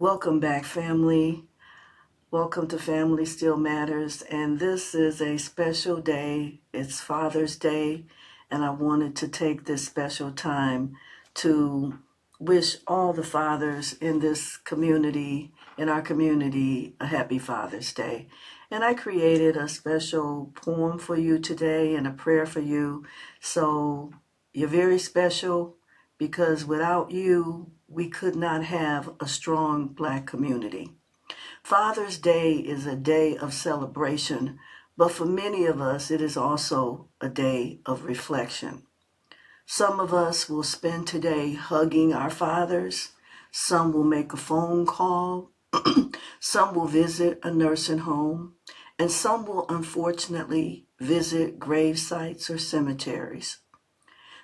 Welcome back, family. Welcome to Family Still Matters. And this is a special day. It's Father's Day. And I wanted to take this special time to wish all the fathers in this community, in our community, a happy Father's Day. And I created a special poem for you today and a prayer for you. So you're very special because without you, we could not have a strong Black community. Father's Day is a day of celebration, but for many of us, it is also a day of reflection. Some of us will spend today hugging our fathers. Some will make a phone call. Some will visit a nursing home. And some will unfortunately visit grave sites or cemeteries.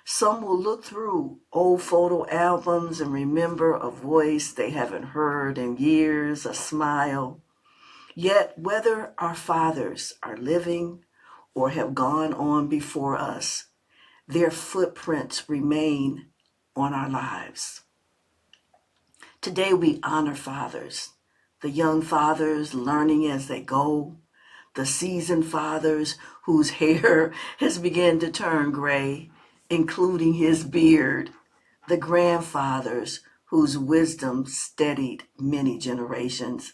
Some will look through old photo albums and remember a voice they haven't heard in years, a smile. Yet, whether our fathers are living or have gone on before us, their footprints remain on our lives. Today we honor fathers, the young fathers learning as they go, the seasoned fathers whose hair has begun to turn gray, including his beard, the grandfathers whose wisdom steadied many generations,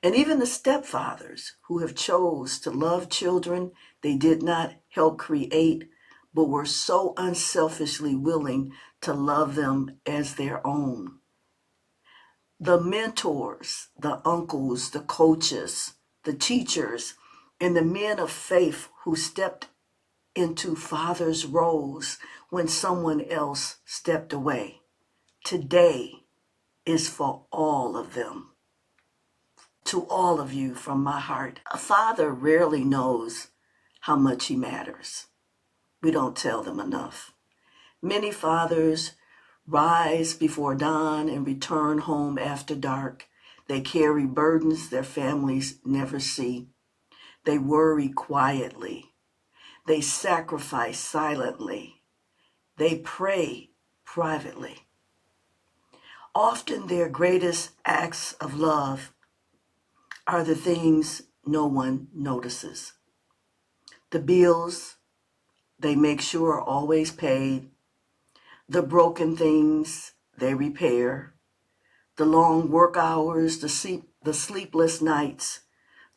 and even the stepfathers who have chose to love children they did not help create, but were so unselfishly willing to love them as their own. The mentors, the uncles, the coaches, the teachers, and the men of faith who stepped into fathers' roles when someone else stepped away. Today is for all of them. To all of you from my heart, a father rarely knows how much he matters. We don't tell them enough. Many fathers rise before dawn and return home after dark. They carry burdens their families never see. They worry quietly. They sacrifice silently. They pray privately. Often their greatest acts of love are the things no one notices. The bills they make sure are always paid. The broken things they repair. The long work hours, the sleepless nights,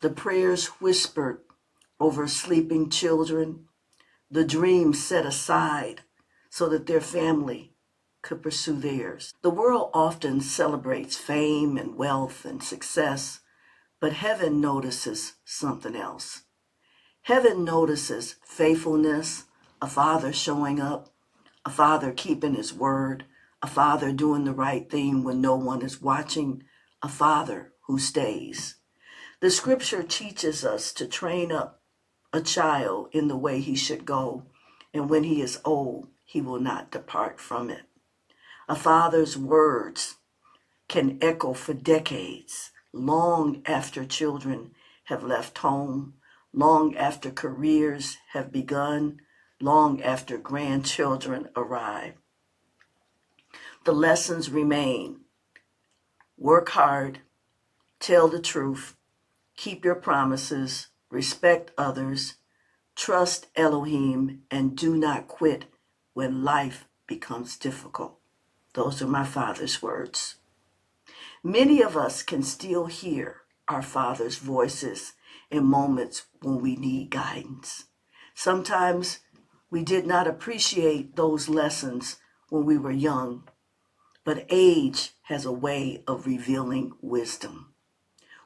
the prayers whispered over sleeping children, the dreams set aside so that their family could pursue theirs. The world often celebrates fame and wealth and success, but heaven notices something else. Heaven notices faithfulness, a father showing up, a father keeping his word, a father doing the right thing when no one is watching, a father who stays. The scripture teaches us to train up a child in the way he should go, and when he is old, he will not depart from it. A father's words can echo for decades, long after children have left home, long after careers have begun, long after grandchildren arrive. The lessons remain. Work hard, tell the truth, keep your promises, respect others, trust Elohim, and do not quit when life becomes difficult. Those are my father's words. Many of us can still hear our Father's voices in moments when we need guidance. Sometimes we did not appreciate those lessons when we were young, but age has a way of revealing wisdom.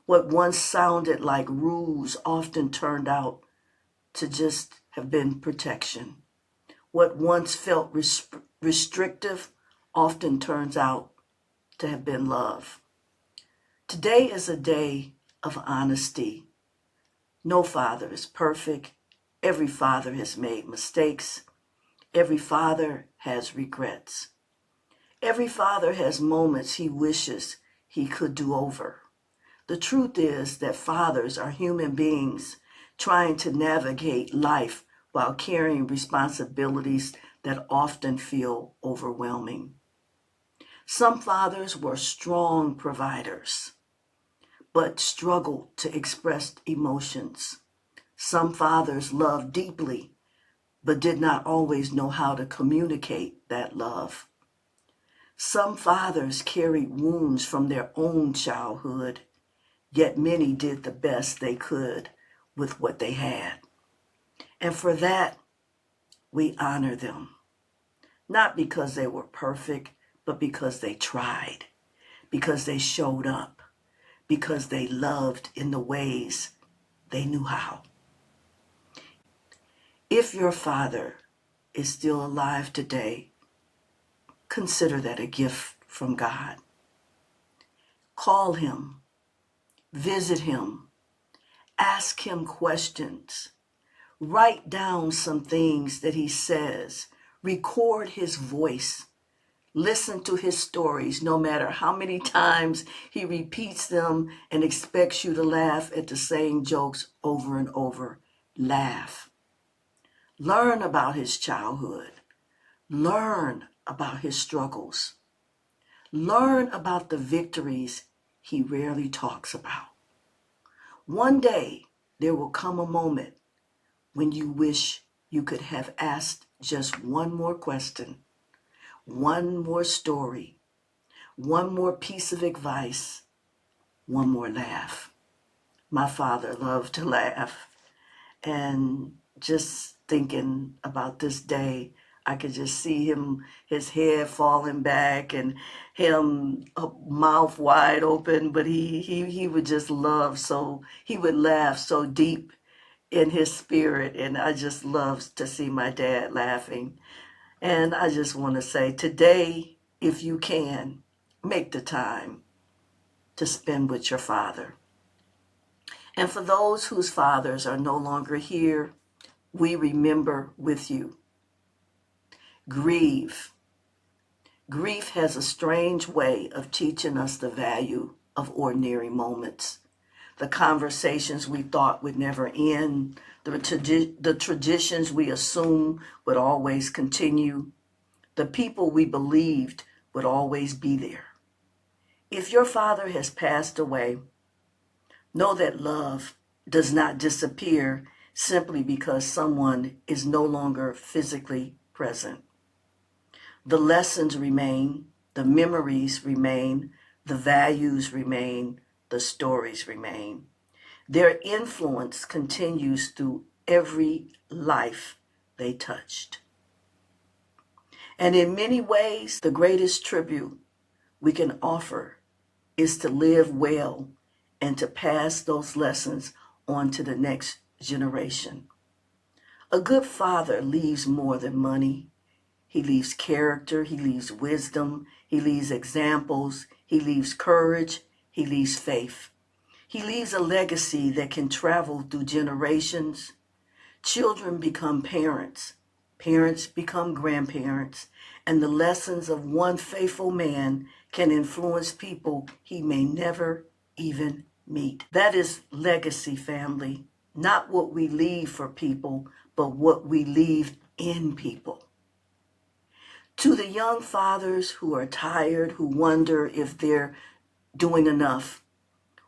What once sounded like rules often turned out to just have been protection. What once felt restrictive often turns out to have been love. Today is a day of honesty. No father is perfect. Every father has made mistakes. Every father has regrets. Every father has moments he wishes he could do over. The truth is that fathers are human beings trying to navigate life while carrying responsibilities that often feel overwhelming. Some fathers were strong providers, but struggled to express emotions. Some fathers loved deeply, but did not always know how to communicate that love. Some fathers carried wounds from their own childhood, yet many did the best they could with what they had. And for that, we honor them, not because they were perfect, but because they tried, because they showed up, because they loved in the ways they knew how. If your father is still alive today, consider that a gift from God. Call him, visit him, ask him questions, write down some things that he says, record his voice, listen to his stories, no matter how many times he repeats them and expects you to laugh at the same jokes over and over. Laugh. Learn about his childhood. Learn about his struggles. Learn about the victories he rarely talks about. One day, there will come a moment when you wish you could have asked just one more question, one more story, one more piece of advice, one more laugh. My father loved to laugh, and just thinking about this day, I could just see him, his head falling back and him mouth wide open, but he would just love, so he would laugh so deep in his spirit, and I just love to see my dad laughing. And I just want to say today, if you can, make the time to spend with your father. And for those whose fathers are no longer here, we remember with you. Grieve. Grief has a strange way of teaching us the value of ordinary moments. The conversations we thought would never end, the traditions we assumed would always continue, the people we believed would always be there. If your father has passed away, know that love does not disappear simply because someone is no longer physically present. The lessons remain, the memories remain, the values remain, the stories remain. Their influence continues through every life they touched. And in many ways, the greatest tribute we can offer is to live well and to pass those lessons on to the next generation. A good father leaves more than money. He leaves character, he leaves wisdom, he leaves examples, he leaves courage, he leaves faith. He leaves a legacy that can travel through generations. Children become parents, parents become grandparents, and the lessons of one faithful man can influence people he may never even meet. That is legacy, family. Not what we leave for people, but what we leave in people. To the young fathers who are tired, who wonder if they're doing enough,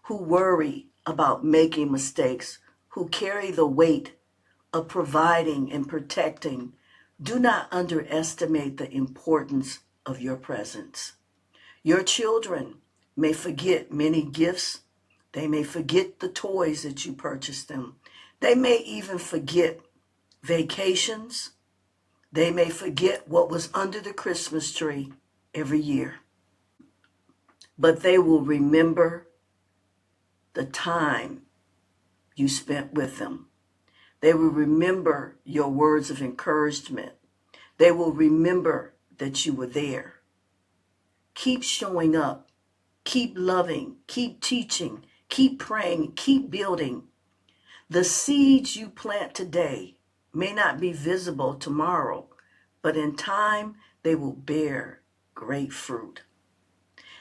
who worry about making mistakes, who carry the weight of providing and protecting, do not underestimate the importance of your presence. Your children may forget many gifts. They may forget the toys that you purchased them. They may even forget vacations. They may forget what was under the Christmas tree every year. But they will remember the time you spent with them. They will remember your words of encouragement. They will remember that you were there. Keep showing up. Keep loving. Keep teaching. Keep praying. Keep building. The seeds you plant today may not be visible tomorrow, but in time they will bear great fruit.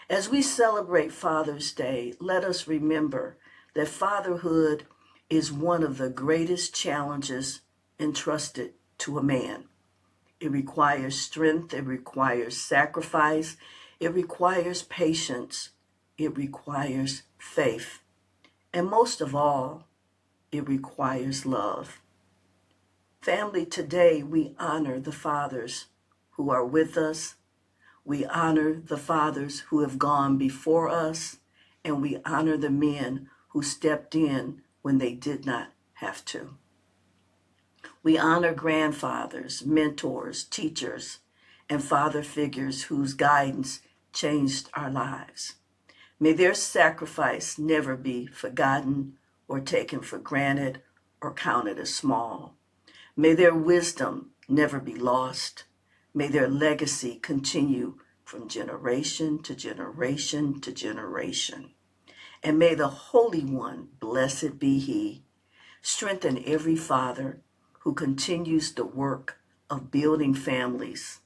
As we celebrate Father's Day, let us remember that fatherhood is one of the greatest challenges entrusted to a man. It requires strength, it requires sacrifice, It requires patience. It requires faith. And most of all, it requires love. Family, today we honor the fathers who are with us. We honor the fathers who have gone before us, and we honor the men who stepped in when they did not have to. We honor grandfathers, mentors, teachers, and father figures whose guidance changed our lives. May their sacrifice never be forgotten or taken for granted or counted as small. May their wisdom never be lost. May their legacy continue from generation to generation to generation. And may the Holy One, blessed be He, strengthen every father who continues the work of building families,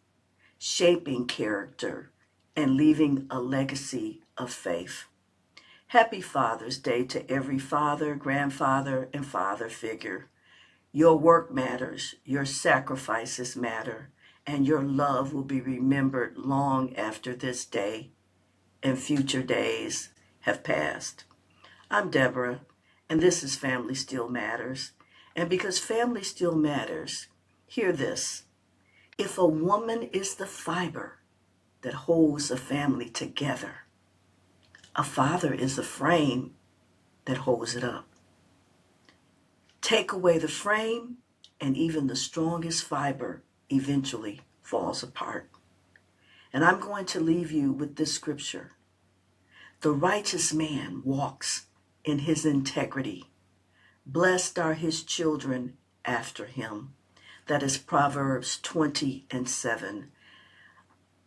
shaping character, and leaving a legacy of faith. Happy Father's Day to every father, grandfather, and father figure. Your work matters, your sacrifices matter, and your love will be remembered long after this day and future days have passed. I'm Deborah, and this is Family Still Matters. And because family still matters, hear this. If a woman is the fiber that holds a family together, a father is the frame that holds it up. Take away the frame, and even the strongest fiber eventually falls apart. And I'm going to leave you with this scripture. The righteous man walks in his integrity. Blessed are his children after him. That is Proverbs 20:7.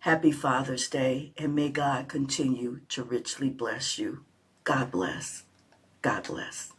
Happy Father's Day, and may God continue to richly bless you. God bless. God bless.